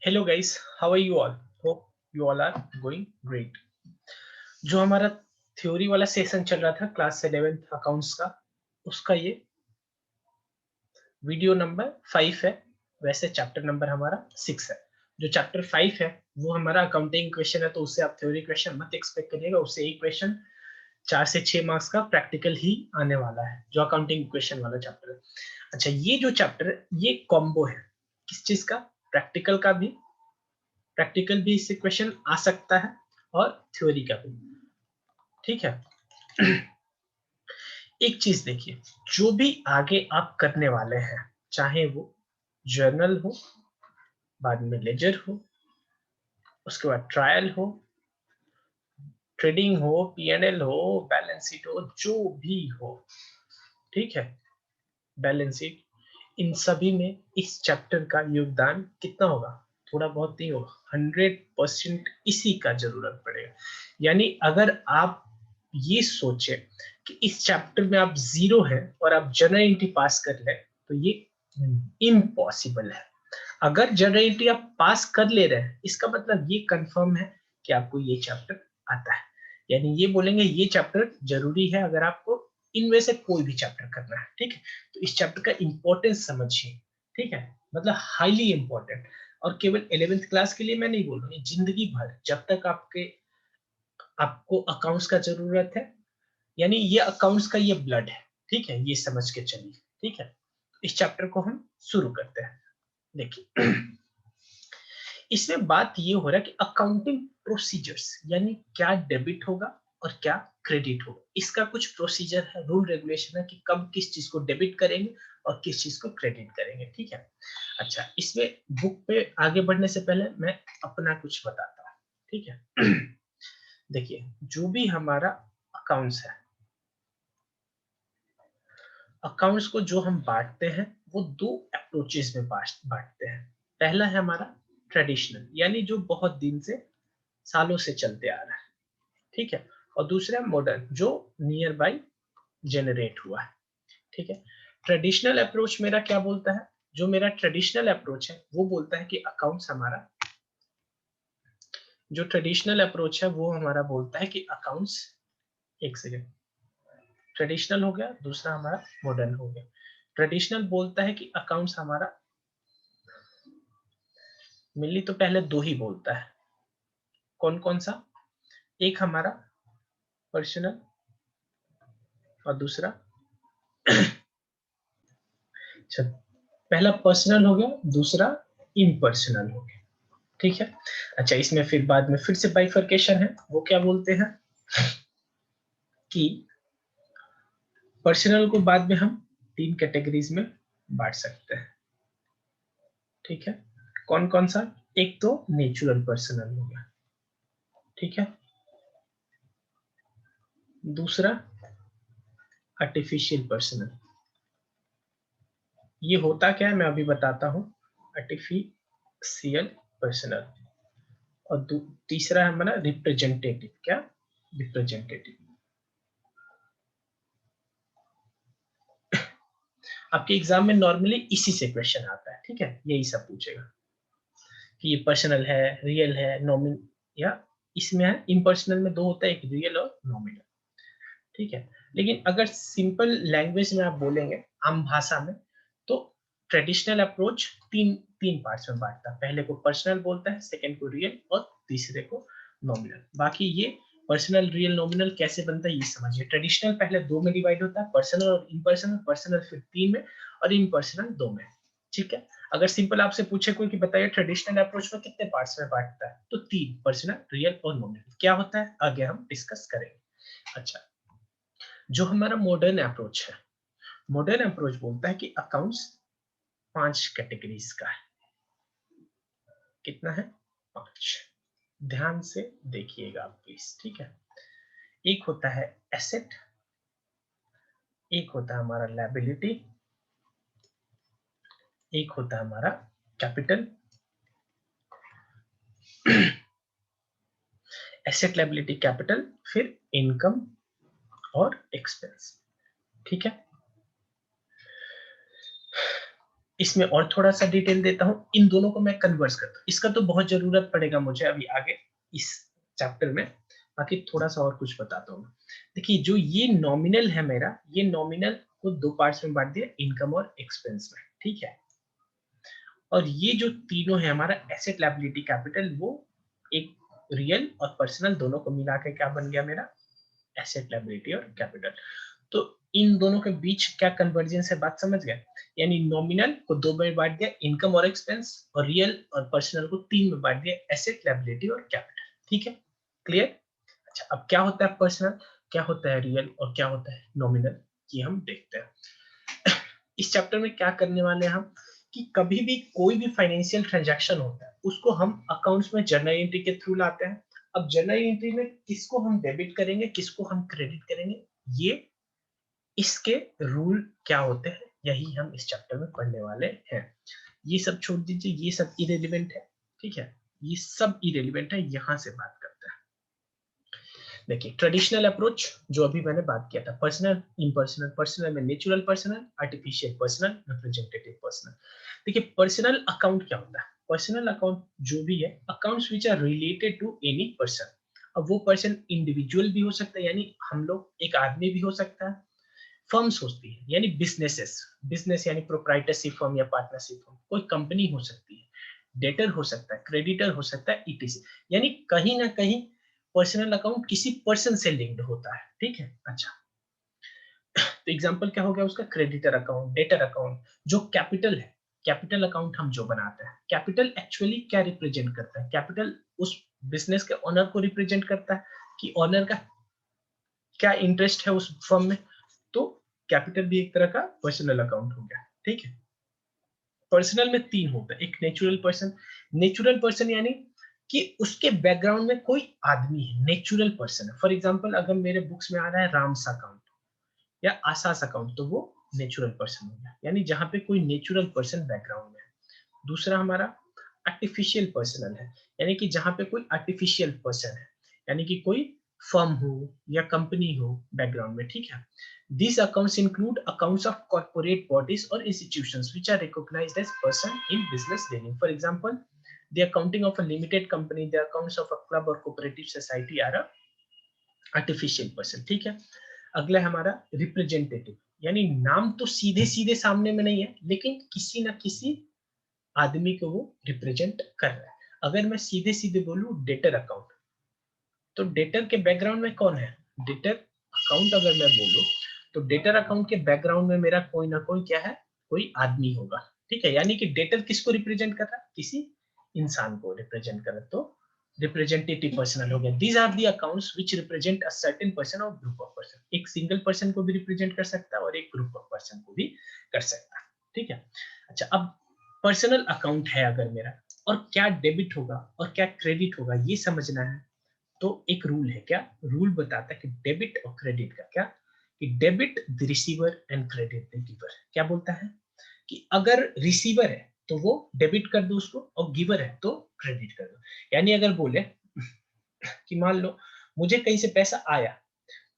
Hello guys, how are you all? Hope you all are going great. जो हमारा theory वाला session चल रहा था क्लास 11th अकाउंट्स का, उसका ये वीडियो नंबर 5 है। वैसे चैप्टर नंबर हमारा 6 है। जो चैप्टर 5 है वो हमारा अकाउंटिंग क्वेश्चन है, तो उससे आप थ्योरी क्वेश्चन मत एक्सपेक्ट करिएगा। उससे एक क्वेश्चन 4 से 6 मार्क्स का प्रैक्टिकल ही आने वाला है, जो अकाउंटिंग क्वेश्चन वाला चैप्टर है। अच्छा, ये जो चैप्टर है ये कॉम्बो है। किस चीज का? प्रैक्टिकल भी इससे क्वेश्चन आ सकता है और थ्योरी का भी। ठीक है। एक चीज देखिए, जो भी आगे आप करने वाले हैं, चाहे वो जर्नल हो, बाद में लेजर हो, उसके बाद ट्रायल हो, ट्रेडिंग हो, पीएनएल हो, बैलेंस शीट हो, जो भी हो, ठीक है, बैलेंस शीट, इन सभी में इस चैप्टर का योगदान कितना होगा? थोड़ा बहुत नहीं होगा, 100% इसी का जरूरत पड़ेगा। यानी अगर आप ये सोचे कि इस चैप्टर में आप जीरो है और आप जनरल एंट्री पास कर ले, तो ये इम्पॉसिबल है। अगर जनरल एंट्री आप पास कर ले रहे हैं, इसका मतलब ये कंफर्म है कि आपको ये चैप्टर आता है। यानी ये बोलेंगे ये चैप्टर जरूरी है अगर आपको इनमें से कोई भी चैप्टर करना है। ठीक है, तो इस चैप्टर का इंपॉर्टेंस समझिए। ठीक है, मतलब हाईली इंपॉर्टेंट। और केवल 11th क्लास के लिए मैं नहीं बोल रहा हूँ, जिंदगी भर जब तक आपको अकाउंट्स का जरूरत है, यानी ये अकाउंट्स का ये ब्लड है। ठीक है, ये समझ के चलिए। ठीक है, इस चैप्टर को हम शुरू करते हैं। देखिए, इसमें बात ये हो रहा है कि अकाउंटिंग प्रोसीजर्स, यानी क्या डेबिट होगा और क्या क्रेडिट होगा, इसका कुछ प्रोसीजर है, रूल रेगुलेशन है कि कब किस चीज को डेबिट करेंगे और किस चीज को क्रेडिट करेंगे। ठीक है। अच्छा, इसमें बुक पे आगे बढ़ने से पहले मैं अपना कुछ बताता हूँ। ठीक है। देखिए, जो भी हमारा अकाउंट्स है, अकाउंट्स को जो हम बांटते हैं वो दो अप्रोचेस में बांटते हैं। पहला है हमारा ट्रेडिशनल, यानी जो बहुत दिन से, सालों से चलते आ रहा है। ठीक है। और दूसरा मॉडर्न, जो नियर बाई जनरेट हुआ है। ठीक है। ट्रेडिशनल अप्रोच मेरा क्या बोलता है? जो मेरा ट्रेडिशनल अप्रोच है वो बोलता है कि अकाउंट्स हमारा, जो ट्रेडिशनल अप्रोच है वो हमारा बोलता है कि अकाउंट्स, एक सेकेंड, ट्रेडिशनल हो गया, दूसरा हमारा मॉडर्न हो गया। ट्रेडिशनल बोलता है कि अकाउंट्स हमारा, मिली तो पहले दो ही बोलता है। कौन कौन सा? एक हमारा पर्सनल और दूसरा, अच्छा, पहला पर्सनल हो गया, दूसरा इम्पर्सनल हो गया। ठीक है। अच्छा, इसमें फिर बाद में फिर से बाइफर्केशन है। वो क्या बोलते हैं कि पर्सनल को बाद में हम 3 कैटेगरीज में बांट सकते हैं। ठीक है। कौन कौन सा? एक तो नेचुरल पर्सनल हो गया। ठीक है। दूसरा आर्टिफिशियल पर्सनल। ये होता क्या है मैं अभी बताता हूँ। Artificial personal. और तीसरा है हमारा रिप्रेजेंटेटिव। क्या? रिप्रेजेंटेटिव। आपके एग्जाम में नॉर्मली इसी से क्वेश्चन आता है। ठीक है, यही सब पूछेगा कि ये पर्सनल है, रियल है, नॉमिन, या इसमें है इम्पर्सनल में दो होता है, एक रियल और नॉमिनल। ठीक है। लेकिन अगर सिंपल लैंग्वेज में आप बोलेंगे, आम भाषा में, तो ट्रेडिशनल अप्रोच तीन तीन पार्ट्स में बांटता है। पहले को पर्सनल बोलता है, सेकंड को रियल और तीसरे को नॉमिनल। बाकी ये पर्सनल, रियल, नॉमिनल कैसे बनता है ये समझिए। ट्रेडिशनल पहले दो में डिवाइड होता है, पर्सनल और इम्पर्सनल। पर्सनल फिर 3 में और इम्पर्सनल 2 में। ठीक है। अगर सिंपल आपसे पूछे कोई कि बताइए ट्रेडिशनल अप्रोच में कितने पार्ट्स में बांटता है, तो 3, पर्सनल, रियल और नॉमिनल। क्या होता है आगे हम डिस्कस करेंगे। अच्छा, जो हमारा मॉडर्न अप्रोच है, मॉडर्न अप्रोच बोलता है कि अकाउंट्स 5 कैटेगरीज का है। कितना है? 5। ध्यान से देखिएगा आप प्लीज। ठीक है। एक होता है एसेट, एक होता है हमारा लायबिलिटी, एक होता है हमारा कैपिटल। एसेट, लायबिलिटी, कैपिटल, फिर इनकम और एक्सपेंस। ठीक है। इसमें और थोड़ा सा डिटेल देता हूँ, इन दोनों को मैं कन्वर्स करता हूँ। इसका तो बहुत जरूरत पड़ेगा मुझे अभी आगे इस चैप्टर में, बाकी थोड़ा सा और कुछ बताता हूँ। देखिए जो ये नॉमिनल है मेरा, ये नॉमिनल को दो पार्ट्स में बांट दिया, इनकम और एक्सपेंस में, ठीक है। और ये जो तीनों है हमारा एसेट लायबिलिटी कैपिटल, वो एक रियल और पर्सनल दोनों को मिला के क्या बन गया मेरा, एसेट लायबिलिटी और कैपिटल। तो इन दोनों के बीच क्या कन्वर्जेंस है, बात समझ गए। यानी नॉमिनल को दो में बांट दिया, इनकम और एक्सपेंस, और रियल और पर्सनल को तीन में बांट दिया, एसेट लायबिलिटी और कैपिटल, ठीक है, क्लियर। अच्छा अब क्या होता है पर्सनल, क्या होता है रियल और क्या होता है नॉमिनल, ये हम देखते हैं। इस चैप्टर में क्या करने वाले हैं हम, कि कभी भी कोई भी फाइनेंशियल ट्रांजैक्शन होता है उसको हम अकाउंट्स में जर्नल एंट्री के थ्रू लाते हैं। अब जर्नल एंट्री में किसको हम डेबिट करेंगे, किसको हम क्रेडिट करेंगे, ये इसके रूल क्या होते हैं, यही हम इस चैप्टर में पढ़ने वाले हैं। ये सब छोड़ दीजिए, ये सब इरेलीवेंट है, ठीक है, ये सब इरेलीवेंट है, यहां से बात करते हैं। देखिए ट्रेडिशनल अप्रोच जो अभी मैंने बात किया था, पर्सनल, इम्पर्सनल, पर्सनल में natural personal, artificial personal, representative personal. देखिए पर्सनल अकाउंट क्या होता है, पर्सनल अकाउंट जो भी है, accounts which are related to any person. अब वो पर्सन इंडिविजुअल भी हो सकता है, यानी हम लोग एक आदमी भी हो सकता है, फर्म्स होती है यानी बिजनेसेस, बिजनेस यानी प्रोप्राइटरशिप फर्म या पार्टनरशिप फर्म, कोई कंपनी हो सकती है, डेटर हो सकता है, क्रेडिटर हो सकता है, ईटीसी, यानी कहीं ना कहीं पर्सनल अकाउंट किसी पर्सन से लिंक्ड होता है, ठीक है। अच्छा तो एग्जांपल क्या हो गया उसका, क्रेडिटर अकाउंट, डेटर अकाउंट। जो कैपिटल है, कैपिटल अकाउंट हम जो बनाते हैं, कैपिटल एक्चुअली क्या रिप्रेजेंट करता है, कैपिटल उस बिजनेस के ओनर को रिप्रेजेंट करता है कि ओनर का क्या इंटरेस्ट है उस फर्म में, तो कैपिटल भी एक तरह का पर्सनल अकाउंट हो गया, ठीक है। पर्सनल में तीन होता है, एक नेचुरल पर्सन, नेचुरल पर्सन यानी कि उसके बैकग्राउंड में कोई आदमी है, नेचुरल पर्सन है। फॉर एग्जांपल अगर मेरे बुक्स में आ रहा है राम्स अकाउंट या आसास अकाउंट, तो वो नेचुरल पर्सन हो गया, यानी जहां पे कोई नेचुरल पर्सन बैकग्राउंड में है। दूसरा हमारा आर्टिफिशियल पर्सनल है, यानी कि जहां पे कोई आर्टिफिशियल पर्सन है, यानी कि कोई फर्म हो या कंपनी हो बैकग्राउंड में, ठीक है। These accounts include accounts of corporate bodies or institutions which are recognized as person in business dealing. For example, the accounting of a limited company, the accounts of a club or cooperative society are a artificial person, ठीक है। अगला हमारा representative, यानी नाम तो सीधे सीधे सामने में नहीं है, लेकिन किसी ना किसी आदमी को वो रिप्रेजेंट कर रहा है। अगर मैं सीधे सीधे बोलूं डेटर अकाउंट, तो डेटर के बैकग्राउंड में कौन है, डेटर अकाउंट अगर मैं बोलूं, तो डेटर अकाउंट के बैकग्राउंड में मेरा कोई ना कोई क्या है, कोई आदमी होगा, ठीक है। यानी कि डेटर किसको रिप्रेजेंट कर रहा है, किसी इंसान को रिप्रेजेंट कर रहा है, तो रिप्रेजेंटेटिव पर्सनल हो गया। These are the accounts which represent a certain person और ग्रुप ऑफ पर्सन, एक सिंगल पर्सन को भी रिप्रेजेंट कर सकता है और एक ग्रुप ऑफ पर्सन को भी कर सकता है, ठीक है। अच्छा अब पर्सनल अकाउंट है अगर मेरा, और क्या डेबिट होगा और क्या क्रेडिट होगा ये समझना है, तो एक रूल है, क्या रूल बताता है कि डेबिट और क्रेडिट का क्या, कि debit the receiver and credit the giver. क्या बोलता है कि अगर रिसीवर है तो वो डेबिट कर दो उसको, और गिवर है तो क्रेडिट कर दो। यानी अगर बोले कि मान लो मुझे कहीं से पैसा आया,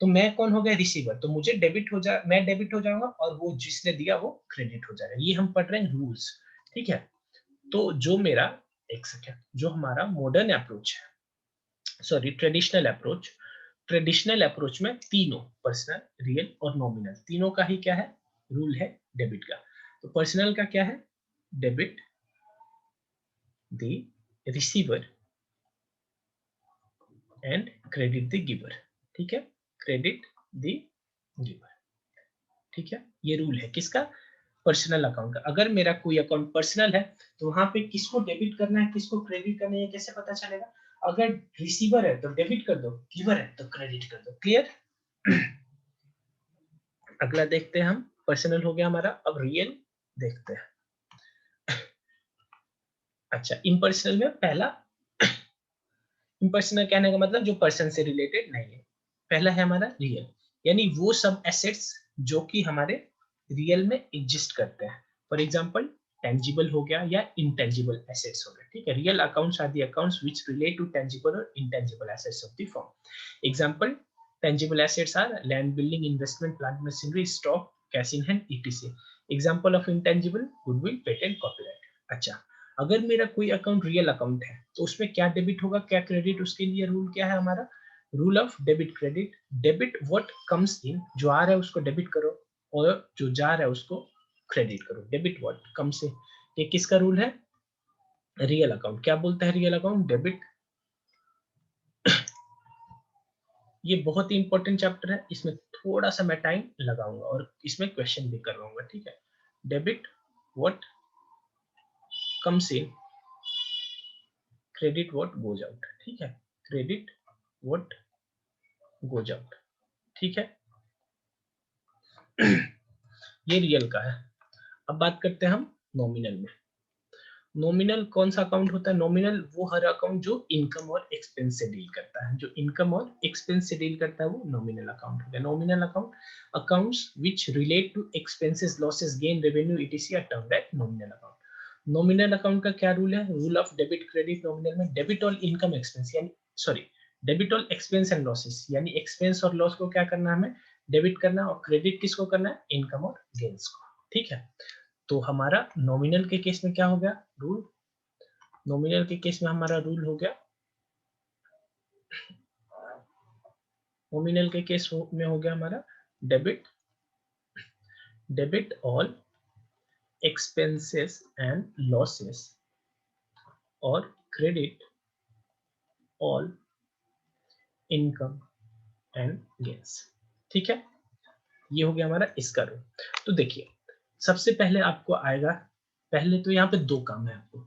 तो मैं कौन हो गया, रिसीवर, तो मुझे डेबिट हो जा, मैं डेबिट हो जाऊंगा और वो जिसने दिया वो क्रेडिट हो जाएगा। ये हम पढ़ रहे हैं रूल्स, ठीक है। तो जो मेरा, एक सेकेंड, जो हमारा मॉडर्न अप्रोच है, सॉरी ट्रेडिशनल अप्रोच में तीनों पर्सनल, रियल और नॉमिनल तीनों का ही क्या है, रूल है डेबिट का। तो पर्सनल का क्या है, debit the receiver and credit the giver, ठीक है, क्रेडिट द गिवर, ठीक है। ये रूल है किसका, पर्सनल अकाउंट का। अगर मेरा कोई अकाउंट पर्सनल है तो वहां पे किसको डेबिट करना है किसको क्रेडिट करना है कैसे पता चलेगा, अगर रिसीवर है तो डेबिट कर दो, गिवर है तो क्रेडिट कर दो, क्लियर। अगला देखते हैं हम, पर्सनल हो गया हमारा, अब रियल देखते हैं। अच्छा इम्पर्सनल में पहला, इम्पर्सनल कहने का मतलब जो पर्सन से रिलेटेड नहीं है। पहला है हमारा रियल, यानी वो सब एसेट्स जो कि हमारे रियल में एग्जिस्ट करते हैं। फॉर एग्जांपल टेंजिबल हो गया या इंटेंजिबल एसेट्स हो गए, ठीक है। Real accounts are the accounts which relate to tangible और intangible assets of the firm. Example tangible assets are land, building, investment, plant, machinery, stock, cash in hand ETC. Example of intangible goodwill patent copyright. अच्छा, अगर मेरा कोई account real account है तो उसमें क्या debit होगा क्या क्रेडिट, उसके लिए रूल क्या है हमारा, rule of debit credit. Debit what comes in, जो आ रहा है उसको डेबिट करो और जो जा रहा है उसको क्रेडिट करो। डेबिट व्हाट कम्स इन, ये किसका रूल है, रियल अकाउंट। क्या बोलता है रियल अकाउंट, डेबिट। ये बहुत ही इंपॉर्टेंट चैप्टर है, इसमें थोड़ा सा मैं टाइम लगाऊंगा और इसमें क्वेश्चन भी करवाऊंगा, ठीक है। Debit what comes in, credit what goes out, ठीक है। क्रेडिट व्हाट गोज आउट, ठीक है। ये रियल का है। अब बात करते हैं हम नॉमिनल में। नॉमिनल कौन सा अकाउंट होता है, नॉमिनल वो हर अकाउंट जो इनकम और एक्सपेंस से डील करता है, जो इनकम और एक्सपेंस से डील करता है वो नॉमिनल अकाउंट हो गया। Nominal account, accounts which relate to expenses losses gain revenue ETC are termed as nominal account. Nominal account का क्या रूल है, rule of debit credit. Nominal में डेबिट ऑल इनकम एक्सपेंस, यानी sorry, debit all expense and losses, यानी expense और loss को क्या करना है हमें, डेबिट करना, और क्रेडिट किसको करना है, इनकम और गेन्स को, ठीक है। तो हमारा नॉमिनल के केस में क्या हो गया रूल, नॉमिनल के केस में हमारा रूल हो गया, नॉमिनल के केस में हो गया हमारा debit, debit all expenses and losses और credit all income and gains, ठीक है। ये हो गया हमारा इसका रूल। तो देखिए सबसे पहले आपको आएगा, पहले तो यहाँ पे दो काम है आपको।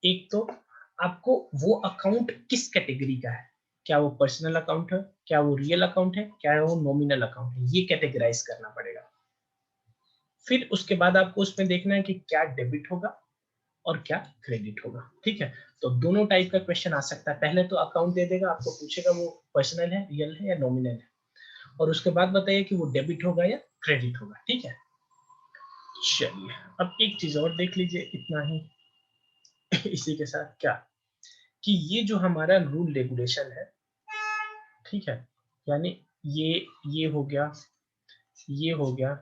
एक तो आपको वो अकाउंट किस कैटेगरी का है, क्या वो पर्सनल अकाउंट है, क्या वो रियल अकाउंट है, क्या वो नॉमिनल अकाउंट है, ये कैटेगराइज करना पड़ेगा। फिर उसके बाद आपको उसमें देखना है कि क्या डेबिट होगा और क्या क्रेडिट होगा, ठीक है। तो दोनों टाइप का क्वेश्चन आ सकता है। पहले तो अकाउंट दे देगा, आपको पूछेगा वो पर्सनल है, रियल है या नॉमिनल है, और उसके बाद बताइए कि वो डेबिट होगा या क्रेडिट होगा, ठीक है। चलिए अब एक चीज और देख लीजिए, इतना ही इसी के साथ क्या, कि ये जो हमारा रूल रेगुलेशन है, ठीक है, यानी ये हो गया, ये हो गया,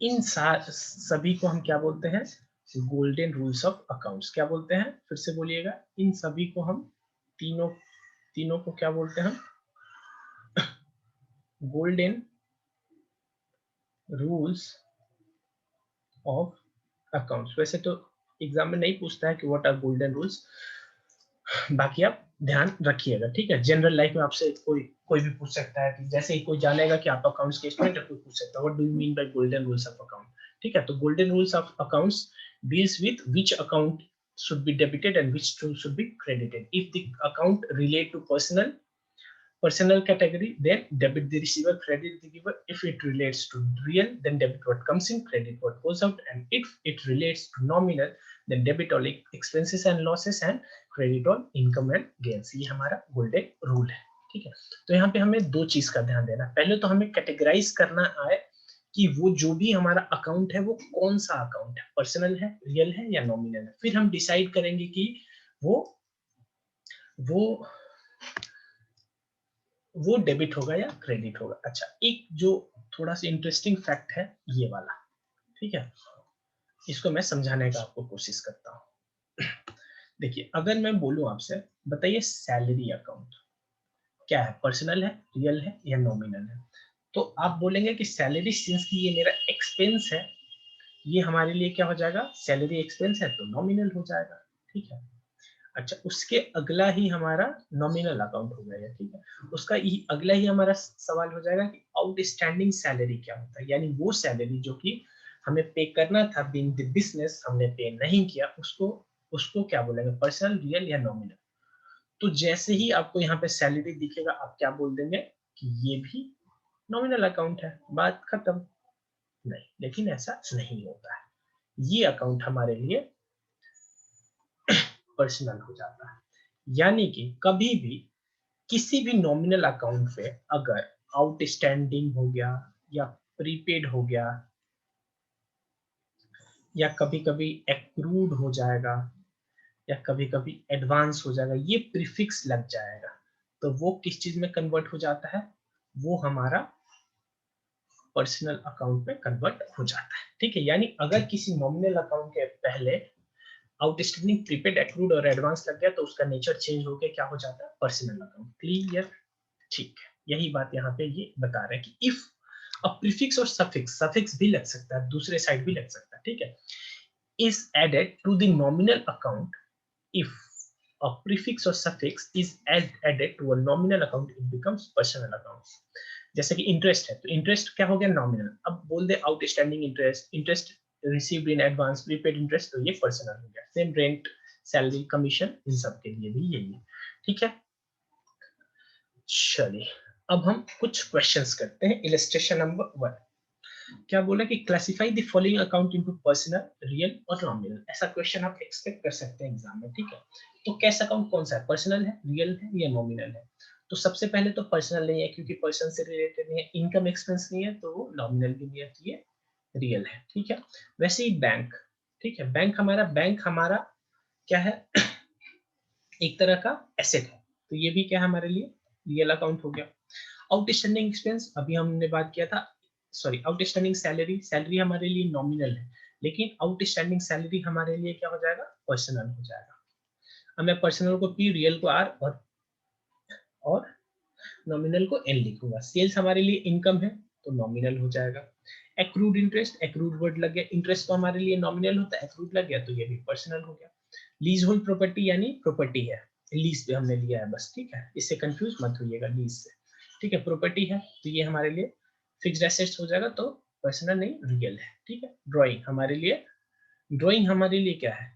इन सभी को हम क्या बोलते हैं, गोल्डन रूल्स ऑफ अकाउंट्स। क्या बोलते हैं, फिर से बोलिएगा, इन सभी को हम तीनों तीनों को क्या बोलते हैं हम, गोल्डन रूल्स ऑफ अकाउंट्स। वैसे तो एग्जाम में नहीं पूछता है कि व्हाट आर गोल्डन रूल्स, बाकी आप ध्यान रखिएगा, ठीक है। जनरल लाइफ में आपसे कोई कोई भी पूछ सकता है, कि जैसे ही कोई जानेगा कि आप अकाउंट्स के स्टूडेंट है, कोई पूछ सकता है what do you mean by golden rules of account, ठीक है। तो golden rules of accounts deals with which account should be debited and which should be credited. If the account relate to personal category, then debit the receiver, credit the giver. If it relates to real, then debit what comes in, credit what goes out. And if it relates to nominal, then debit all expenses and losses and credit all income and gains. ये हमारा golden rule है, ठीक है। तो यहाँ पे हमें दो चीज का ध्यान देना, पहले तो हमें कैटेगराइज करना आए कि वो जो भी हमारा अकाउंट है वो कौन सा अकाउंट है, पर्सनल है, रियल है या नॉमिनल है। फिर हम डिसाइड करेंगे कि वो वो वो डेबिट होगा या क्रेडिट होगा। अच्छा, एक जो थोड़ा सा इंटरेस्टिंग फैक्ट है ये वाला, ठीक है, इसको मैं समझाने का आपको कोशिश करता हूँ। देखिए अगर मैं बोलूं आपसे, बताइए सैलरी अकाउंट क्या है, पर्सनल है, रियल है या नॉमिनल है, तो आप बोलेंगे कि सैलरी, सिंस की ये मेरा एक्सपेंस है, ये हमारे लिए क्या हो जाएगा, सैलरी एक्सपेंस है तो नॉमिनल हो जाएगा, ठीक है। अच्छा, उसके अगला ही हमारा नॉमिनल अकाउंट हो जाएगा, ठीक है। उसका ही अगला ही हमारा सवाल हो जाएगा कि आउटस्टैंडिंग सैलरी क्या होता है, यानी वो सैलरी जो कि हमें पे करना था बीइंग द बिजनेस, हमने पे नहीं किया, उसको उसको क्या बोलेंगे, पर्सनल, रियल या नॉमिनल। तो जैसे ही आपको यहाँ पे सैलरी दिखेगा, आप क्या बोल देंगे कि ये भी नॉमिनल अकाउंट है, बात खत्म। नहीं, लेकिन ऐसा नहीं होता है, ये अकाउंट हमारे लिए पर्सनल हो जाता है। यानी कि कभी भी किसी भी नॉमिनल अकाउंट पे अगर आउटस्टैंडिंग हो गया या प्रीपेड हो गया या कभी कभी एक्रूड हो जाएगा या कभी कभी एडवांस हो जाएगा, ये प्रीफिक्स लग जाएगा, तो वो किस चीज में कन्वर्ट हो जाता है, वो हमारा पर्सनल अकाउंट में कन्वर्ट हो जाता है, ठीक है। यानी अगर किसी नॉमिनल अकाउंट के पहले आउटस्टैंडिंग, प्रीपेड, एक्रूड और एडवांस लग गया तो उसका नेचर चेंज हो गया, क्या हो जाता है, पर्सनल अकाउंट। क्लियर, ठीक है। यही बात यहाँ पे ये बता रहे हैं कि इफ अ प्रीफिक्स और सफिक्स, सफिक्स भी लग सकता है, दूसरे साइड भी लग सकता है, ठीक है, is added to the nominal account, if a prefix or suffix is added to a nominal account, it becomes personal account। जैसे कि इंटरेस्ट है तो इंटरेस्ट क्या हो गया, नॉमिनल। अब बोल दे outstanding interest, interest received in advance, prepaid interest, तो ये पर्सनल हो गया। सेम रेंट, सैलरी, कमीशन, इन सब के लिए भी यही है, ठीक है। चलिए अब हम कुछ क्वेश्चंस करते हैं। इलस्ट्रेशन नंबर 1 क्या बोला कि classify the following account into personal, real और नॉमिनल। ऐसा क्वेश्चन आप एक्सपेक्ट कर सकते हैं एग्जाम में, ठीक है। तो कैश अकाउंट कौन सा है, पर्सनल है, रियल है या नॉमिनल है? तो सबसे पहले तो पर्सनल नहीं है क्योंकि पर्सन से रिलेटेड नहीं है, इनकम एक्सपेंस नहीं है तो वो नॉमिनल भी नहीं है, तो ये रियल है, ठीक है। वैसे ही बैंक, ठीक है, बैंक हमारा क्या है एक तरह का एसेट है, तो ये भी क्या है हमारे लिए रियल अकाउंट हो गया। आउटस्टैंडिंग एक्सपेंस अभी हमने बात किया था, सॉरी आउटस्टैंडिंग सैलरी, सैलरी हमारे लिए नॉमिनल है, लेकिन आउटस्टैंडिंग सैलरी हमारे लिए क्या हो जाएगा, पर्सनल हो जाएगा। अब मैं पर्सनल को पी, रियल को आर और नॉमिनल को एन लिखूंगा। सेल्स हमारे लिए इनकम है तो नॉमिनल हो जाएगा। एक्रूड इंटरेस्ट, एक्रूड वर्ड लग गया, इंटरेस्ट तो हमारे लिए नॉमिनल होता है, एक्रूड लग गया तो ये भी पर्सनल हो गया। लीज होल्ड प्रॉपर्टी यानी प्रॉपर्टी है, लीज पे हमने लिया है बस, ठीक है, इससे कंफ्यूज मत होइएगा लीज से, ठीक है। प्रॉपर्टी है तो ये हमारे लिए फिक्स्ड एसेट्स हो जाएगा, तो पर्सनल नहीं रियल है, ठीक है। ड्राइंग हमारे लिए क्या है,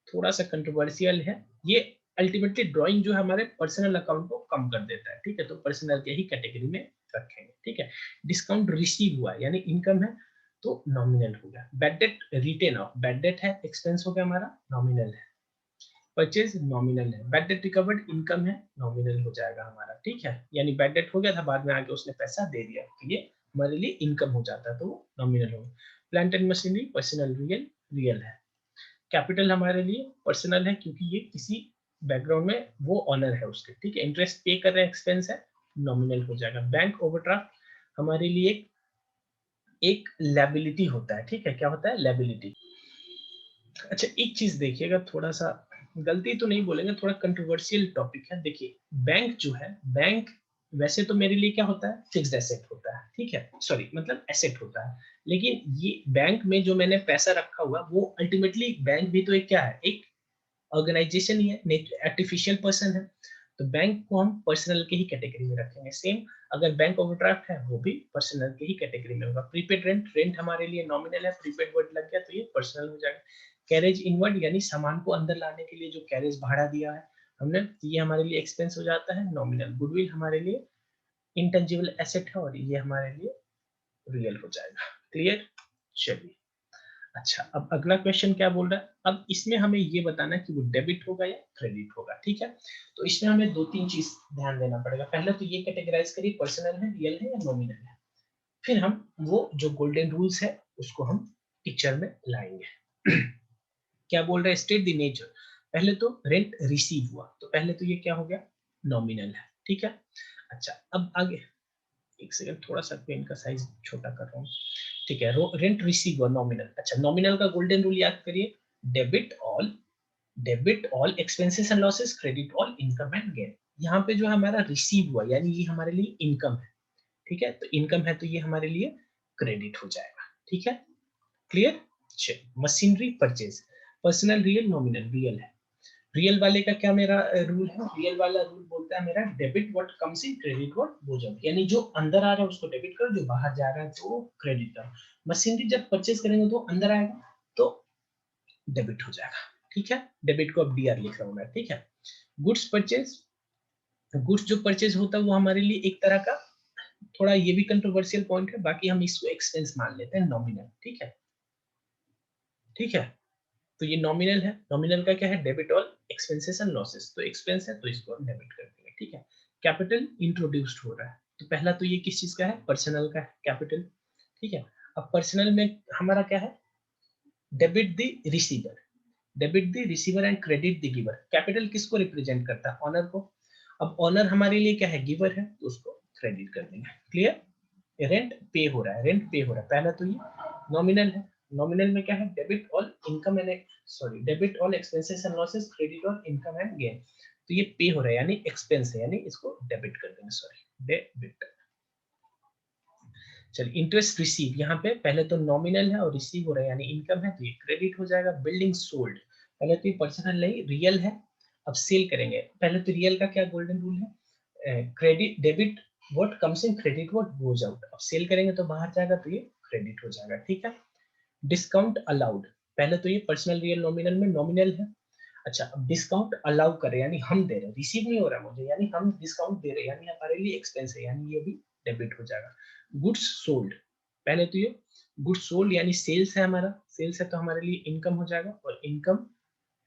थोड़ा सा कंट्रोवर्शियल है ये। अल्टीमेटली ड्राइंग जो है हमारे पर्सनल अकाउंट को कम कर देता है, ठीक है, तो पर्सनल के ही कैटेगरी में रखेंगे, ठीक है। डिस्काउंट रिसीव हुआ यानी इनकम है तो नॉमिनल हो गया। Bad debt written off, bad debt है एक्सपेंस हो गया हमारा, नॉमिनल है। परचेज नॉमिनल है। बैड डेट रिकवर्ड इनकम है, नॉमिनल हो जाएगा हमारा, ठीक है। यानी बैड डेट हो गया था, बाद में आके उसने पैसा दे दिया तो ये हमारे लिए इनकम हो जाता है, तो वो नॉमिनल हो। Plant and machinery personal, real है। कैपिटल हमारे लिए पर्सनल है क्योंकि ये किसी बैकग्राउंड में वो ऑनर है उसके, ठीक है। इंटरेस्ट पे कर रहे हैं, एक्सपेंस है, नॉमिनल हो जाएगा। बैंक ओवरड्राफ्ट हमारे लिए एक लायबिलिटी होता है, ठीक है, क्या होता है, लायबिलिटी। अच्छा एक चीज देखिएगा, थोड़ा सा गलती तो नहीं बोलेंगे, थोड़ा कंट्रोवर्शियल टॉपिक है। देखिए बैंक जो है, बैंक वैसे तो मेरे लिए क्या होता है, फिक्स्ड एसेट होता है, ठीक है, सॉरी मतलब एसेट होता है, लेकिन ये बैंक में जो मैंने पैसा रखा हुआ वो अल्टीमेटली बैंक भी तो एक क्या है, एक ऑर्गेनाइजेशन ही है, आर्टिफिशियल पर्सन है, तो बैंक को हम पर्सनल के ही कैटेगरी में रखेंगे। सेम अगर बैंक ओवरड्राफ्ट है वो भी पर्सनल के ही कैटेगरी में होगा। प्रीपेड रेंट, रेंट हमारे लिए नॉमिनल है, प्रीपेड वर्ड लग गया तो ये पर्सनल हो जाएगा। कैरेज इनवर्ड यानी सामान को अंदर लाने के लिए जो कैरेज भाड़ा दिया है हमने, तो ये हमारे लिए एक्सपेंस हो जाता है, नॉमिनल। गुडविल हमारे लिए इंटेंजिबल एसेट है और ये हमारे लिए रियल हो जाएगा। क्लियर, चलिए। अच्छा अब अगला क्वेश्चन क्या बोल रहा है, अब इसमें हमें ये बताना है कि वो डेबिट होगा या क्रेडिट होगा, ठीक है। तो इसमें हमें दो तीन चीज ध्यान देना पड़ेगा। पहले तो ये कैटेगराइज करिए, पर्सनल है, रियल है या नॉमिनल है, फिर हम वो जो गोल्डन रूल्स है उसको हम पिक्चर में लाएंगे। क्या बोल रहा है, स्टेट द नेचर। पहले तो रेंट रिसीव हुआ तो पहले तो ये क्या हो गया, नॉमिनल है, ठीक है। अच्छा अब आगे, एक सेकंड थोड़ा सा पेन का साइज छोटा कर रहा हूँ, ठीक है। Rent receive nominal. अच्छा नॉमिनल का गोल्डन रूल याद करिए, debit all expenses and losses, credit all income and gain. यहाँ पे जो हमारा रिसीव हुआ यानी ये हमारे लिए इनकम है, ठीक है, तो इनकम है तो ये हमारे लिए क्रेडिट हो जाएगा, ठीक है। क्लियर, चलिए। Machinery purchase, personal, real, nominal, real है। रियल वाले का क्या मेरा रूल है, रियल वाला रूल बोलता है मेरा debit what comes in, credit what goes out, यानी जो अंदर आ रहा है उसको डेबिट करो, जो बाहर जा रहा है तो क्रेडिट करो। मशीनरी जब परचेज करेंगे तो अंदर आएगा तो डेबिट हो जाएगा, ठीक है। डेबिट को अब डीआर लिख रहा हूं मैं, ठीक है। गुड्स परचेज, गुड्स जो परचेज होता है वो हमारे लिए एक तरह का, थोड़ा ये भी कंट्रोवर्शियल पॉइंट है, बाकी हम इसको एक्सपेंस मान लेते हैं, नॉमिनल, ठीक है, ठीक है। तो ये नॉमिनल है, नॉमिनल का क्या है, debit all expenses and losses, तो एक्सपेंस है तो इसको हम डेबिट कर देंगे, ठीक है। कैपिटल इंट्रोड्यूस्ड हो रहा है तो पहला तो ये किस चीज का है, पर्सनल का है कैपिटल, ठीक है। अब पर्सनल में हमारा क्या है, debit the receiver, debit the receiver and credit the giver. Capital किसको रिप्रेजेंट करता है, ऑनर को। अब ऑनर हमारे लिए क्या है, गिवर है तो उसको क्रेडिट कर देंगे। क्लियर, रेंट पे हो रहा है, रेंट पे हो रहा है, पहला तो ये नॉमिनल है। नॉमिनल में क्या है, debit all income and debit all expenses and losses, credit all income and gain. तो ये पे हो रहा है यानी एक्सपेंस है, यानी इसको डेबिट कर देंगे, सॉरी डेबिट। चलिए इंटरेस्ट रिसीव, यहाँ पे पहले तो नॉमिनल है और रिसीव हो रहा है यानी इनकम है, तो ये क्रेडिट हो जाएगा। बिल्डिंग सोल्ड, पहले तो ये पर्सनल नहीं रियल है, अब सेल करेंगे। पहले तो रियल का क्या गोल्डन रूल है, credit debit what comes in, credit what goes out. अब सेल करेंगे तो बाहर जाएगा तो ये क्रेडिट हो जाएगा, ठीक है। डिस्काउंट अलाउड, पहले तो ये पर्सनल रियल नॉमिनल में नॉमिनल है। अच्छा, अब डिस्काउंट अलाउ करे यानी हम दे रहे हैं, रिसीव नहीं हो रहा मुझे, यानी हम डिस्काउंट दे रहे हैं, यानी हमारे लिए एक्सपेंस है, यानी ये भी डेबिट हो जाएगा। गुड्स सोल्ड, पहले तो ये गुड्स सोल्ड यानी सेल्स है, हमारा सेल्स है तो हमारे लिए इनकम हो जाएगा, और इनकम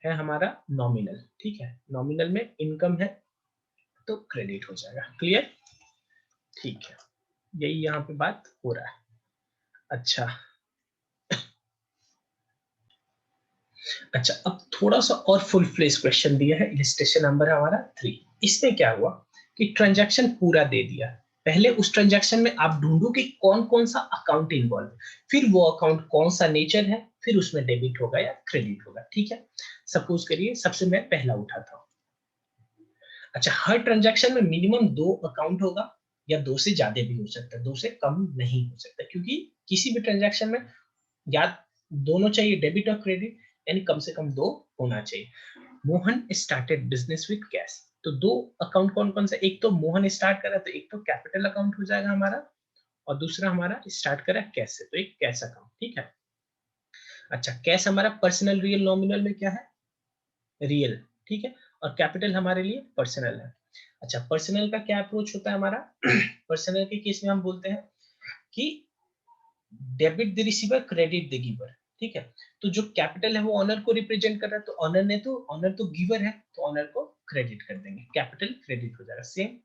है हमारा नॉमिनल, ठीक है। नॉमिनल में इनकम है तो क्रेडिट हो जाएगा, क्लियर, ठीक है। यही यहाँ पे बात हो रहा है। अच्छा अच्छा, अब थोड़ा सा और फुल फ्लेज क्वेश्चन दिया है, इलिस्ट्रेशन नंबर है हमारा 3। इसमें क्या हुआ कि ट्रांजैक्शन पूरा दे दिया, पहले उस ट्रांजैक्शन में आप ढूंढो कि कौन कौन सा अकाउंट इन्वॉल्व, फिर वो अकाउंट कौन सा नेचर है, फिर उसमें डेबिट होगा या क्रेडिट होगा, ठीक है। सपोज करिए सबसे मैं पहला उठाता हूँ। अच्छा, हर ट्रांजैक्शन में मिनिमम 2 अकाउंट होगा, या 2 से ज्यादा भी हो सकता है, 2 से कम नहीं हो सकता, क्योंकि किसी भी ट्रांजैक्शन में या दोनों चाहिए, डेबिट और क्रेडिट, यानी कम से कम 2 होना चाहिए। Mohan started business with cash, तो 2 अकाउंट कौन कौन से, एक तो मोहन स्टार्ट करा तो एक तो कैपिटल अकाउंट हो जाएगा हमारा, और दूसरा हमारा स्टार्ट करा कैश से तो एक कैश अकाउंट, ठीक है। अच्छा, कैश हमारा पर्सनल रियल नॉमिनल में क्या है, रियल, ठीक है, और कैपिटल हमारे लिए पर्सनल है। अच्छा, पर्सनल का क्या अप्रोच होता है हमारा पर्सनल के केस में हम बोलते हैं कि debit the receiver credit the giver, ठीक है। तो जो कैपिटल है वो ऑनर को रिप्रेजेंट कर रहा है, तो ऑनर तो गिवर है, तो ऑनर को क्रेडिट कर देंगे, कैपिटल क्रेडिट हो जाएगा। सेम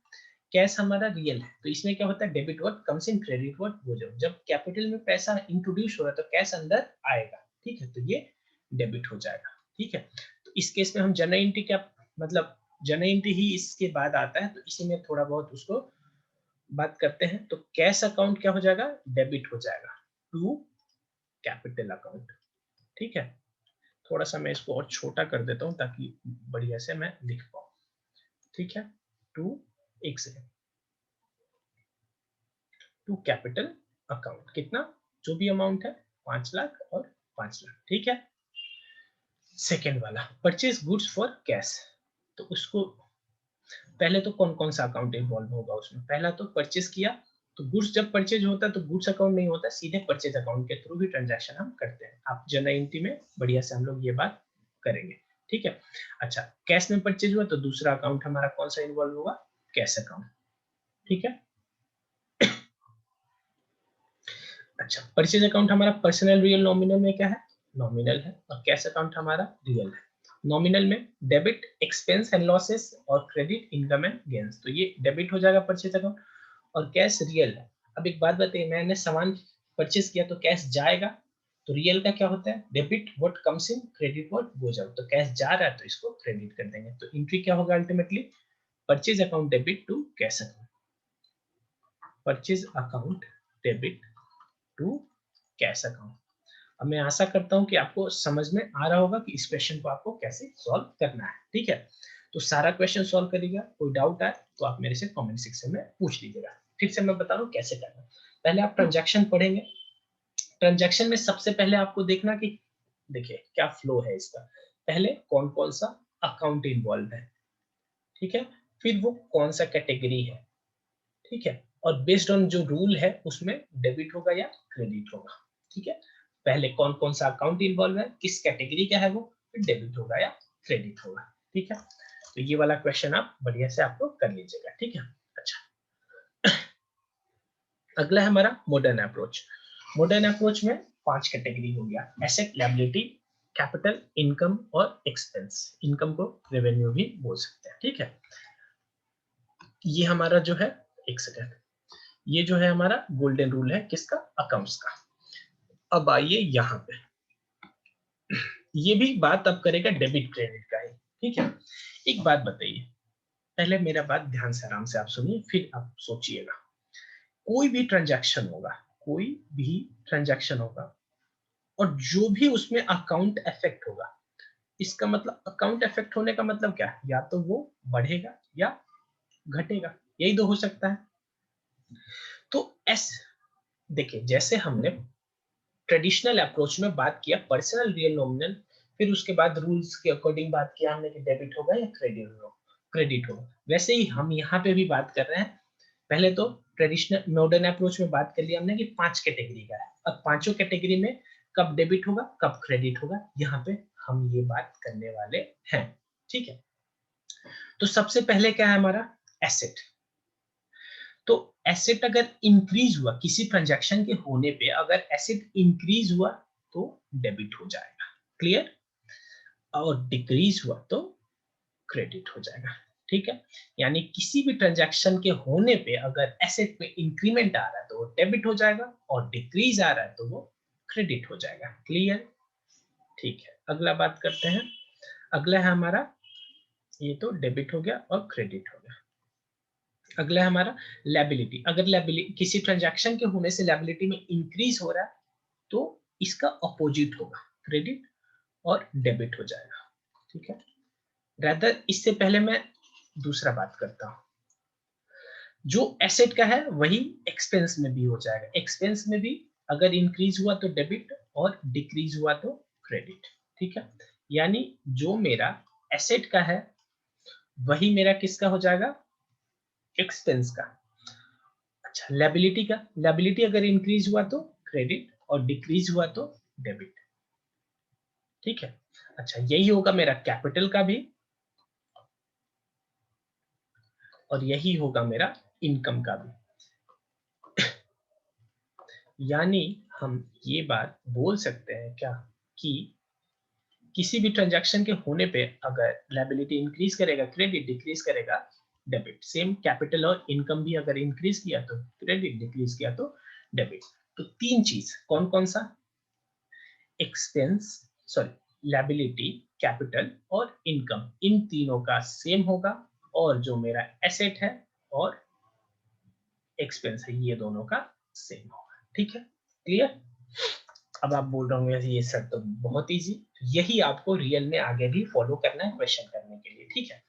कैश हमारा रियल है, तो इसमें क्या होता है, debit what comes in, credit what goes out. जब कैपिटल में पैसा इंट्रोड्यूस हो रहा है तो कैश अंदर आएगा, ठीक है, तो ये डेबिट हो जाएगा, ठीक है। तो इस केस में हम जनरल एंट्री क्या मतलब, जनरल एंट्री ही इसके बाद आता है, तो इसी में थोड़ा बहुत उसको बात करते हैं। तो कैश अकाउंट क्या हो जाएगा, डेबिट हो जाएगा टू कैपिटल अकाउंट, ठीक है। थोड़ा सा मैं इसको और छोटा कर देता हूं ताकि बढ़िया से मैं लिख पाऊं, ठीक है। टू, एक सेकेंड, टू कैपिटल अकाउंट, कितना, जो भी अमाउंट है 5 लाख और 5 लाख, ठीक है। सेकेंड वाला परचेज गुड्स फॉर कैश, तो उसको पहले तो कौन कौन सा अकाउंट इन्वॉल्व होगा उसमें, पहला तो परचेज किया, तो गुड्स जब परचेज होता है तो गुड्स अकाउंट नहीं होता, सीधे परचेज अकाउंट के थ्रू ही ट्रांजैक्शन हम करते हैं। आप जनरल एंट्री में बढ़िया से हम लोग ये बात करेंगे, ठीक है। अच्छा, कैश में परचेज हुआ तो दूसरा अकाउंट हमारा कौन सा इन्वॉल्व होगा, कैश अकाउंट, ठीक है। अच्छा, परचेज अकाउंट हमारा पर्सनल रियल नॉमिनल में क्या है, नॉमिनल है, और कैश अकाउंट हमारा रियल है। नॉमिनल में डेबिट एक्सपेंस एंड लॉसेस और क्रेडिट इनकम एंड गेन्स, तो ये डेबिट हो जाएगा परचेज अकाउंट, और कैश रियल है। अब एक बात बताइए, मैंने सामान परचेज किया तो कैश जाएगा, तो रियल का क्या होता है, debit what comes in, credit what goes out, तो कैश जा रहा है तो इसको क्रेडिट कर देंगे। तो एंट्री क्या होगा ultimately, purchase account debit to cash account, purchase account debit to cash account. अब मैं आशा करता हूं कि आपको समझ में आ रहा होगा कि इस क्वेश्चन को आपको कैसे सॉल्व करना है, ठीक है। तो सारा क्वेश्चन सॉल्व करिएगा, कोई डाउट आए तो आप मेरे से कमेंट सेक्शन में पूछ लीजिएगा। फिर से मैं बता रहा हूँ कैसे करना। पहले आप ट्रांजैक्शन पढ़ेंगे, ट्रांजैक्शन में सबसे पहले आपको देखना कि देखिए क्या फ्लो है इसका, पहले कौन कौन सा अकाउंट इन्वॉल्व है, ठीक है, फिर वो कौन सा कैटेगरी है, ठीक है, और बेस्ड ऑन जो रूल है उसमें डेबिट होगा या क्रेडिट होगा, ठीक है। पहले कौन कौन सा अकाउंट इन्वॉल्व है, किस कैटेगरी का है वो, फिर डेबिट होगा या क्रेडिट होगा, ठीक है। तो ये वाला क्वेश्चन आप बढ़िया से आप लोग कर लीजिएगा, ठीक है। अच्छा, अगला है हमारा मॉडर्न अप्रोच। मॉडर्न अप्रोच में 5 कैटेगरी हो गया, एसेट, लायबिलिटी, कैपिटल, इनकम और एक्सपेंस। इनकम को रेवेन्यू भी बोल सकते हैं, ठीक है। ये हमारा जो है, एक सेकेंड, ये जो है हमारा गोल्डन रूल है किसका, अकाउंट्स का। अब आइए यहाँ पे, ये भी बात अब करेगा डेबिट क्रेडिट का ही, ठीक है। एक बात बताइए, पहले मेरा बात ध्यान से आराम से आप सुनिए, फिर आप सोचिएगा। कोई भी ट्रांजैक्शन होगा, कोई भी ट्रांजैक्शन होगा और जो भी उसमें अकाउंट इफेक्ट होगा, इसका मतलब अकाउंट इफेक्ट होने का मतलब क्या है? या तो वो बढ़ेगा या घटेगा, यही तो हो सकता है। तो एस देखिए, जैसे हमने ट्रेडिशनल अप्रोच में बात किया पर्सनल रियल नॉमिनल, फिर उसके बाद रूल्स के अकॉर्डिंग बात किया हमने कि डेबिट होगा या क्रेडिट होगा, वैसे ही हम यहाँ पे भी बात कर रहे हैं। पहले तो ट्रेडिशनल मॉडर्न अप्रोच में बात कर लिया हमने कि 5 कैटेगरी का है, अब पांचों कैटेगरी में कब डेबिट होगा कब क्रेडिट होगा, यहाँ पे हम ये बात करने वाले हैं। ठीक है, तो सबसे पहले क्या है हमारा एसेट। तो एसेट अगर इंक्रीज हुआ किसी ट्रांजैक्शन के होने पे, अगर एसेट इंक्रीज हुआ तो डेबिट हो जाएगा, क्लियर, और डिक्रीज हुआ तो क्रेडिट हो जाएगा। ठीक है, यानी किसी भी ट्रांजैक्शन के होने पे अगर एसेट में इंक्रीमेंट आ रहा है तो वो डेबिट हो जाएगा, और डिक्रीज आ रहा है तो वो क्रेडिट हो जाएगा, क्लियर। ठीक है, अगला बात करते हैं। अगला है हमारा, ये तो डेबिट हो गया और क्रेडिट हो गया। अगला है हमारा लायबिलिटी। अगर लायबिलिटी किसी ट्रांजैक्शन के होने से लायबिलिटी में इंक्रीज हो रहा है तो इसका अपोजिट होगा, क्रेडिट और डेबिट हो जाएगा। ठीक है, रादर इससे पहले मैं दूसरा बात करता हूं, जो एसेट का है वही एक्सपेंस में भी हो जाएगा। एक्सपेंस में भी अगर इंक्रीज हुआ तो डेबिट और डिक्रीज हुआ तो क्रेडिट। ठीक है, यानी जो मेरा एसेट का है वही मेरा किसका हो जाएगा, एक्सपेंस का। अच्छा, लायबिलिटी का, लायबिलिटी अगर इंक्रीज हुआ तो क्रेडिट और डिक्रीज हुआ तो डेबिट। ठीक है, अच्छा यही होगा मेरा कैपिटल का भी, और यही होगा मेरा इनकम का भी। यानी हम ये बात बोल सकते हैं क्या कि किसी भी ट्रांजैक्शन के होने पे अगर लायबिलिटी इंक्रीज करेगा क्रेडिट, डिक्रीज करेगा डेबिट। सेम कैपिटल और इनकम भी अगर इंक्रीज किया तो क्रेडिट, डिक्रीज किया तो डेबिट। तो तीन चीज कौन कौन सा, एक्सपेंस, सॉरी लायबिलिटी, कैपिटल और इनकम, इन तीनों का सेम होगा, और जो मेरा एसेट है और एक्सपेंस है ये दोनों का सेम होगा। ठीक है, क्लियर। अब आप बोल रहे होंगे ये सर तो बहुत इजी, यही आपको रियल में आगे भी फॉलो करना है क्वेश्चन करने के लिए। ठीक है,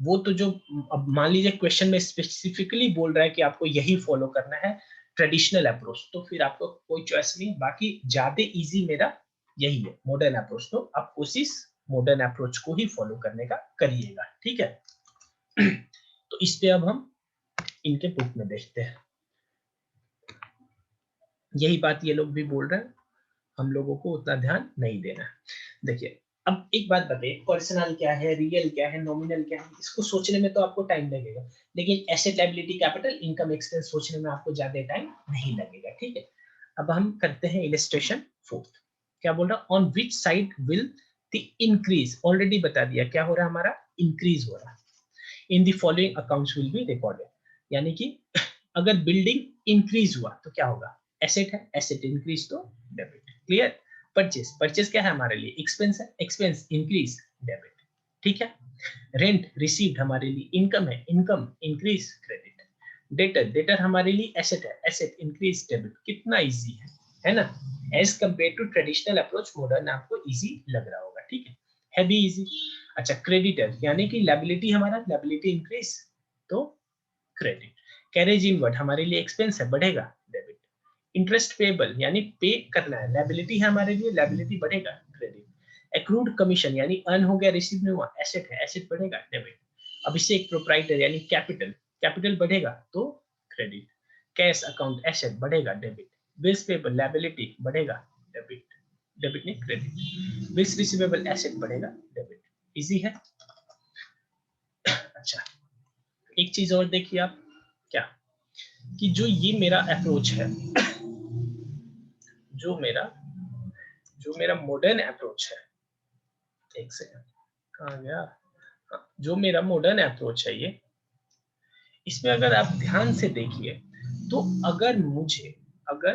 वो तो जो, अब मान लीजिए क्वेश्चन में स्पेसिफिकली बोल रहा है कि आपको यही फॉलो करना है ट्रेडिशनल अप्रोच, तो फिर आपको कोई चॉइस नहीं, बाकी ज्यादा इजी मेरा यही है मॉडर्न अप्रोच, तो आप कोशिश मॉडर्न अप्रोच को ही फॉलो करने का करिएगा। ठीक है, तो इस पे अब हम इनके बुक में देखते हैं, यही बात ये लोग भी बोल रहे हैं, हम लोगों को उतना ध्यान नहीं देना है। देखिए, अब एक बात बताइए, पर्सनल क्या है, रियल क्या है, नॉमिनल क्या है, इसको सोचने में तो आपको टाइम लगेगा, लेकिन asset, liability, capital, income, expense सोचने में आपको ज्यादा टाइम नहीं लगेगा। ठीक है, अब हम करते हैं इलस्ट्रेशन फोर्थ। क्या बोल रहा, on which side will the increase, already बता दिया क्या हो रहा है, हमारा इंक्रीज हो रहा है, in the following accounts will be recorded. यानी कि अगर बिल्डिंग इंक्रीज हुआ तो क्या होगा, एसेट है, एसेट इंक्रीज तो डेबिट, क्लियर। परचेस, परचेस क्या है हमारे लिए, एक्सपेंस है, एक्सपेंस इंक्रीज डेबिट। ठीक है, रेंट रिसीव्ड हमारे लिए इनकम है, income increase credit. Debtor, debtor हमारे लिए एसेट है, एसेट इंक्रीज डेबिट। कितना इजी है ना, as compare to traditional approach modern आपको इजी लग रहा होगा। ठीक है भी इजी। अच्छा, क्रेडिटर यानी कि लायबिलिटी, हमारा लायबिलिटी इंक्रीज तो क्रेडिट। कैरेज इनवर्ड हमारे लिए एक्सपेंस है, बढ़ेगा डेबिट। इंटरेस्ट पेबल यानी पे करना है, लायबिलिटी है हमारे लिए, लायबिलिटी बढ़ेगा क्रेडिट। एक्रूड कमीशन यानी अर्न हो गया रिसीव नहीं हुआ, एसेट है, एसेट बढ़ेगा डेबिट। अब इससे एक प्रोप्राइटर यानी कैपिटल, कैपिटल बढ़ेगा तो क्रेडिट। कैश अकाउंट एसेट बढ़ेगा डेबिट। बिल्स पेबल लायबिलिटी बढ़ेगा डेबिट, डेबिट नहीं क्रेडिट। बिल्स रिसीवेबल एसेट बढ़ेगा डेबिट। इजी है। अच्छा, एक चीज और देखिए आप, क्या कि जो ये मेरा अप्रोच है, जो मेरा जो मेरा मॉडर्न अप्रोच है, एक सेकंड कहाँ गया, हाँ, जो मेरा मॉडर्न अप्रोच है ये, इसमें अगर आप ध्यान से देखिए तो अगर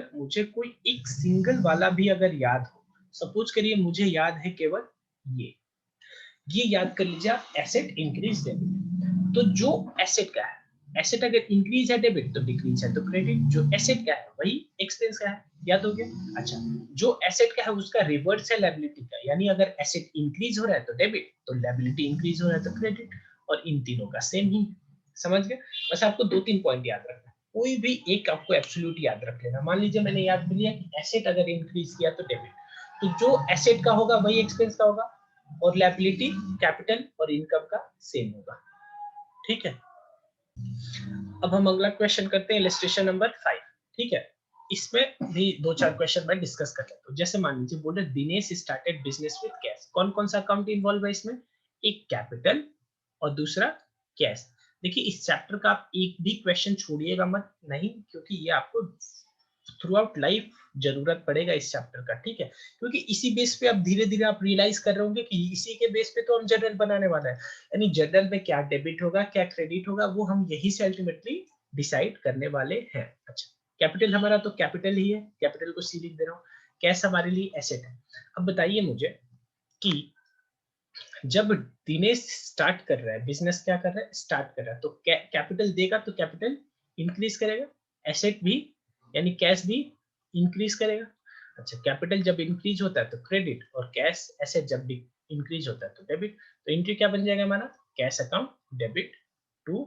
मुझे कोई एक सिंगल वाला भी अगर याद हो, सपोज करिए मुझे याद है केवल ये याद कर लीजिए आप, एसेट इंक्रीज डेबिट। तो जो एसेट का है, एसेट अगर इंक्रीज है डेबिट तो डिक्रीज है तो क्रेडिट, जो एसेट का है वही एक्सपेंस का है, याद हो गया। अच्छा, जो एसेट का है उसका रिवर्स है लायबिलिटी का, यानी अगर एसेट इंक्रीज हो रहा है तो डेबिट, तो लायबिलिटी इंक्रीज हो रहा है तो क्रेडिट, और इन तीनों का सेम ही। समझ गए? बस आपको 2-3 पॉइंट याद रखना, कोई भी एक आपको एब्सोल्यूट याद रख लेना। मान लीजिए मैंने याद लिया कि एसेट अगर इंक्रीज किया तो डेबिट, तो जो एसेट का होगा वही एक्सपेंस का होगा, और लायबिलिटी कैपिटल और इनकम का सेम होगा। ठीक है, अब हम अगला क्वेश्चन करते हैं, इलस्ट्रेशन नंबर 5। ठीक है, इसमें भी 2-4 क्वेश्चन मैं डिस्कस कर लेता हूँ। जैसे मान लीजिए बोले Dinesh started business with cash, कौन कौन सा अकाउंट इन्वॉल्व है इसमें? एक कैपिटल और दूसरा कैश। देखिए इस चैप्टर का आप एक भी क्वेश्चन छोड़िएगा मत, नहीं, क्योंकि ये आपको थ्रू आउट लाइफ जरूरत पड़ेगा इस चैप्टर का। ठीक है, क्योंकि इसी बेस पे आप धीरे धीरे आप रियलाइज कर रहे होंगे कि इसी के बेस पे तो हम जर्नल बनाने वाला है, यानी जर्नल में क्या डेबिट होगा क्या क्रेडिट होगा वो हम यही से अल्टीमेटली डिसाइड करने वाले हैं। अच्छा, कैपिटल हमारा तो कैपिटल ही है, कैपिटल को सी लिख दे रहा हूँ। कैश हमारे लिए एसेट है। अब बताइए मुझे कि जब दिनेश स्टार्ट कर रहा है बिजनेस, क्या कर रहा है, स्टार्ट कर रहा है, तो कैपिटल देगा तो कैपिटल इंक्रीज करेगा, एसेट भी यानी कैश भी इंक्रीज करेगा। अच्छा, कैपिटल जब इंक्रीज होता है तो क्रेडिट, और कैश एसेट जब भी इंक्रीज होता है तो डेबिट। तो एंट्री क्या बन जाएगा हमारा, cash account debit to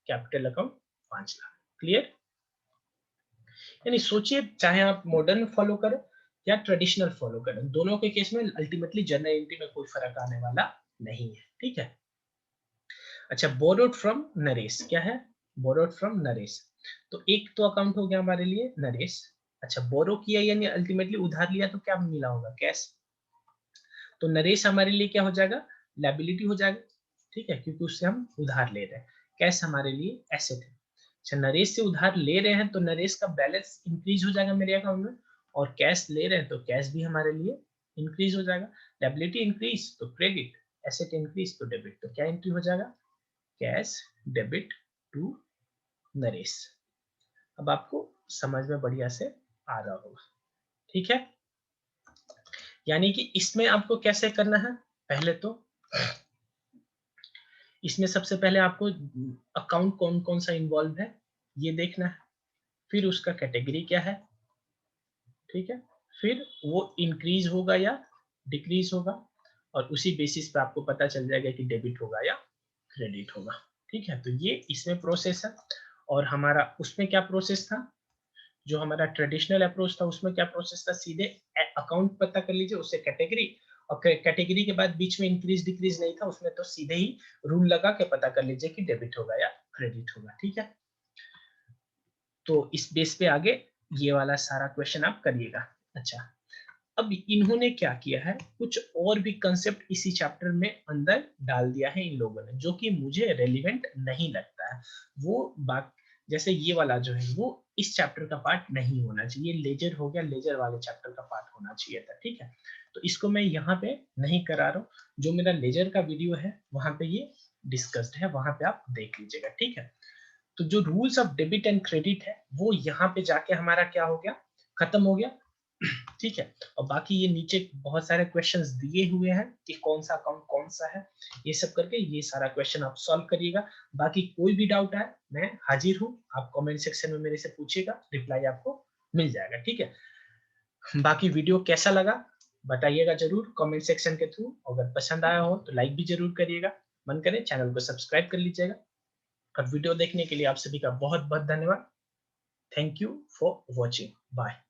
capital account 5 lakh. Clear? यानी सोचिए, चाहे आप मॉडर्न फॉलो करें या ट्रेडिशनल फॉलो करें, दोनों के केस में अल्टीमेटली जर्नल एंट्री में कोई फर्क आने वाला नहीं है। ठीक है। अच्छा, बोरोड फ्रॉम नरेश, क्या है, बोरोड फ्रॉम नरेश, तो एक तो अकाउंट हो गया हमारे लिए नरेश। अच्छा, बोरो किया यानी अल्टीमेटली उधार लिया तो क्या मिला होगा, कैश, तो नरेश हमारे लिए क्या हो जाएगा, लायबिलिटी हो जाएगा। ठीक है, क्योंकि उससे हम उधार ले रहे हैं। कैश हमारे लिए एसेट है। अच्छा, नरेश से उधार ले रहे हैं तो नरेश का बैलेंस इंक्रीज हो जाएगा मेरे अकाउंट में, और कैश ले रहे हैं तो कैश भी हमारे लिए इंक्रीज हो जाएगा। लायबिलिटी इंक्रीज तो क्रेडिट, एसेट इंक्रीज तो डेबिट, तो क्या एंट्री हो जाएगा, कैश डेबिट टू नरेश। अब आपको समझ में बढ़िया से आ रहा होगा। ठीक है, यानी कि इसमें आपको कैसे करना है, पहले तो इसमें सबसे पहले आपको अकाउंट कौन कौन सा इन्वॉल्व है ये देखना है, फिर उसका कैटेगरी क्या है। ठीक है, फिर वो इंक्रीज होगा या डिक्रीज होगा, और उसी बेसिस पे आपको पता चल जाएगा कि डेबिट होगा या क्रेडिट होगा। ठीक है, तो ये इसमें प्रोसेस है। और हमारा उसमें क्या प्रोसेस था, जो हमारा ट्रेडिशनल अप्रोच था उसमें क्या प्रोसेस था, सीधे अकाउंट पता कर लीजिए, उससे कैटेगरी, और कैटेगरी के बाद बीच में इंक्रीज डिक्रीज नहीं था उसमें, तो सीधे ही रूल लगा के पता कर लीजिए कि डेबिट होगा या क्रेडिट होगा। ठीक है, तो इस बेस पे आगे ये वाला सारा क्वेश्चन आप करिएगा। अच्छा, अब इन्होंने क्या किया है, कुछ और भी कंसेप्ट इसी चैप्टर में अंदर डाल दिया है इन लोगों ने, जो कि मुझे रेलिवेंट नहीं लगता है। वो बात, जैसे ये वाला जो है वो इस चैप्टर का पार्ट नहीं होना चाहिए, लेजर हो गया, लेजर वाले चैप्टर का पार्ट होना चाहिए था। ठीक है, तो इसको मैं यहाँ पे नहीं करा रहा हूँ, जो मेरा लेजर का वीडियो है वहां पे ये डिस्कस्ड है, वहां पे आप देख लीजिएगा। ठीक है, तो जो rules of debit and credit है वो यहाँ पे जाके हमारा क्या हो गया, खत्म हो गया। ठीक है, और बाकी ये नीचे बहुत सारे क्वेश्चंस दिए हुए हैं कि कौन सा अकाउंट कौन सा है, ये सब करके ये सारा क्वेश्चन आप सॉल्व करिएगा। बाकी कोई भी डाउट है मैं हाजिर हूँ, आप कमेंट सेक्शन में मेरे से पूछिएगा, रिप्लाई आपको मिल जाएगा। ठीक है, बाकी वीडियो कैसा लगा बताइएगा जरूर कमेंट सेक्शन के थ्रू, अगर पसंद आया हो तो लाइक भी जरूर करिएगा, मन करे चैनल को सब्सक्राइब कर लीजिएगा। और वीडियो देखने के लिए आप सभी का बहुत बहुत धन्यवाद। Thank you for watching, bye.